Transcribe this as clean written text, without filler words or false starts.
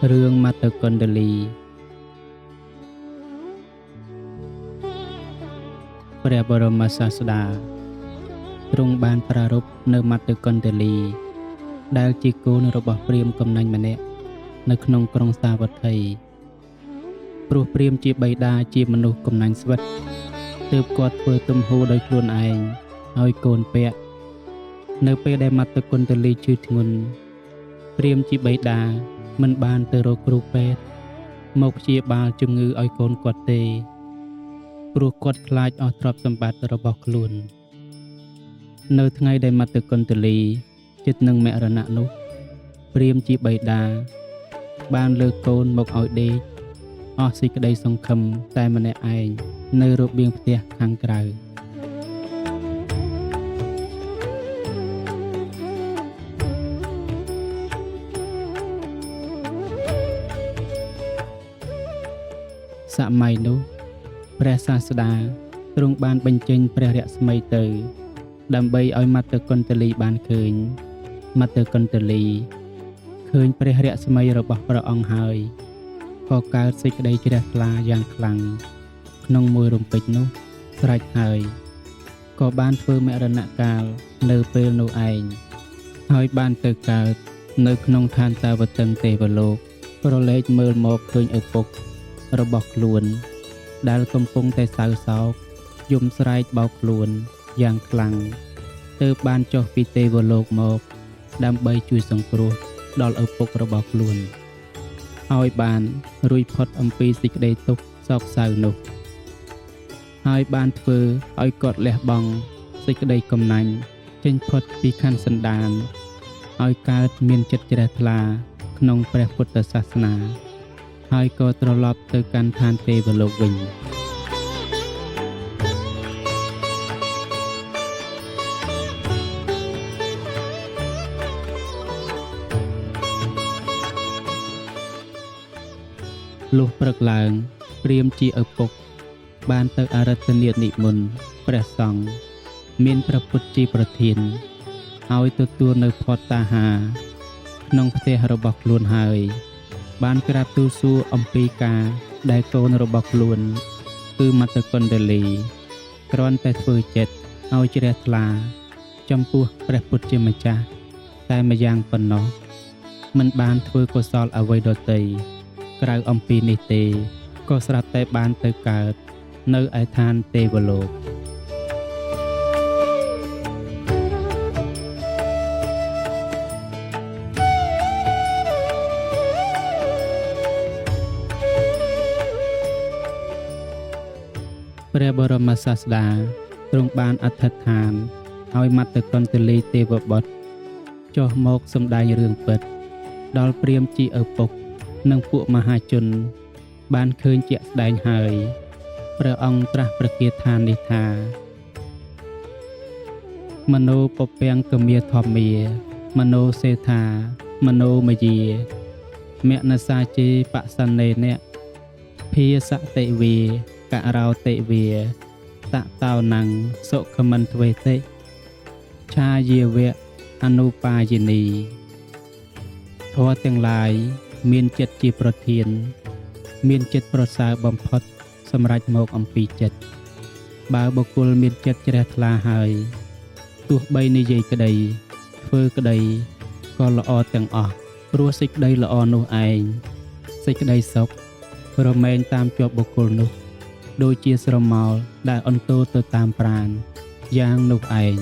រឿងមត្តគណ្ឌលីព្រះបរមសាស្តាទ្រង់បានប្រារព្ធនៅមត្តគណ្ឌលីដែលជាកូនរបស់ព្រាហ្មណ៍កំណាញ់ម្នាក់នៅក្នុងក្រុងសាវត្ថីព្រោះព្រាហ្មណ៍ជាបិតាជាមនុស្សកំណាញ់ស្វិតទើបគាត់ធ្វើទំហូរដោយខ្លួនឯងឲ្យកូនពាក់នៅពេលដែលមត្តគណ្ឌលីឈឺធ្ងន់ព្រាហ្មណ៍ជាបិតាមិនបានទៅរកគ្រូពេទ្យមកព្យាបាលជំងឺឲ្យកូនគាត់ទេព្រោះគាត់ខ្លាចអស់ទ្រព្យសម្បត្តិរបស់ខ្លួននៅថ្ងៃដែលមត្តគណ្ឌលីជិតនឹងមរណៈនោះព្រាហ្មណ៍ជាបិតាបានលើកកូនមកឲ្យដេកអស់សេចក្តីសង្ឃឹមតែម្នាក់ឯងនៅរបៀងផ្ទះខាងក្រៅសម័យនោះព្រះសាស្តាទ្រង់បានបញ្ចេញព្រះរស្មីទៅដើម្បីឲ្យមត្តគណ្ឌលីបានឃើញមត្តគណ្ឌលីឃើញព្រះរស្មីរបស់ព្រះអង្គហើយក៏កើតសេចក្តីជ្រះថ្លាយ៉ាងខ្លាំងក្នុងមួយរំពេចនោះស្រេចហើយក៏បានធ្វើមរណកាលនៅពេលនោះឯងហើយបានទៅកើតនៅក្នុងឋានតាវតឹងទេវលោកប្រឡេកមើលមកឃើញឪពុករបស់ខ្លួនដែលកំពុងតែសៅសោកយំស្រែកបោកខ្លួនយ៉ាងខ្លាំងទើបបានចុះពីទេវលោកមកដើម្បីជួយសង្គ្រោះដល់ឪពុករបស់ខ្លួនឲ្យបានរួចផុតអំពីសេចក្តីទុក្ខសោកសៅនោះហើយបានធ្វើឲ្យគាត់លះបង់សេចក្តីកំណាញ់ចេញផុតពីខន្ធសន្តានឲ្យកើតមានចិត្តជ្រះថ្លាក្នុងព្រះពុទ្ធសាសនាហើយក៏ត្រឡប់ទៅកាន់ឋានទេវលោកវិញលុះព្រឹកឡើងព្រាហ្មណ៍ជាឪពុកបានទៅអារាធនានិមន្តព្រះសង្ឃមានព្រះពុទ្ធជាប្រធានឲ្យទទួលនៅផតតាហារក្នុងផ្ទះរបស់ខ្លួនហើយបានក្រាបទូលសួរអំពីការដែលកូនរបស់ខ្លួនគឺមត្តគណ្ឌលីគ្រាន់តែធ្វើចិត្តឲ្យជ្រះថ្លាចំពោះព្រះពុទ្ធជាម្ចាស់តែម្យ៉ាងប៉ុណ្ណោះមិនបានធ្វើកុសលអ្វីដទៃក្រៅអំពីនេះទេក៏ស្រាប់តែបានទៅកើតនៅឯឋានទេវលោកព្រះបរមសាស្តាទ្រង់បានអធិដ្ឋានឲ្យមត្តគណ្ឌលីទេវបុត្រចុះមកសម្ដែងរឿងពិតដល់ព្រាហ្មណ៍ជាឪពុកនិងពួកមហាជនបានឃើញជាក់ស្ដែងហើយព្រះអង្គត្រាស់ប្រកាសថានេះថាមនោពពាំងកមាធម្មាមនោសេថាមនោមយាមនសាជេបសន្នេនៈភាសតិវាករោតិវាតតោណੰសុខមន្ទ្វេតិឆាយាវៈអនុបាយនីធម៌ទាំងឡាយមានចិត្តជាប្រធានមានចិត្តប្រសើរបំផុតសម្រាប់មកអំពីចិត្តបើបុគ្គលមានចិត្តជ្រះថ្លាហើយទោះបីនិយាយក្តីធ្វើក្តីក៏ល្អទាំងអស់ព្រោះសេចក្តីល្អនោះឯងសេចក្តីសុខរមែងតាមជាប់បុគ្គលនោះដូចជាស្រមោលដែលអន្ទោលទៅតាមប្រាណយ៉ាងនោះឯង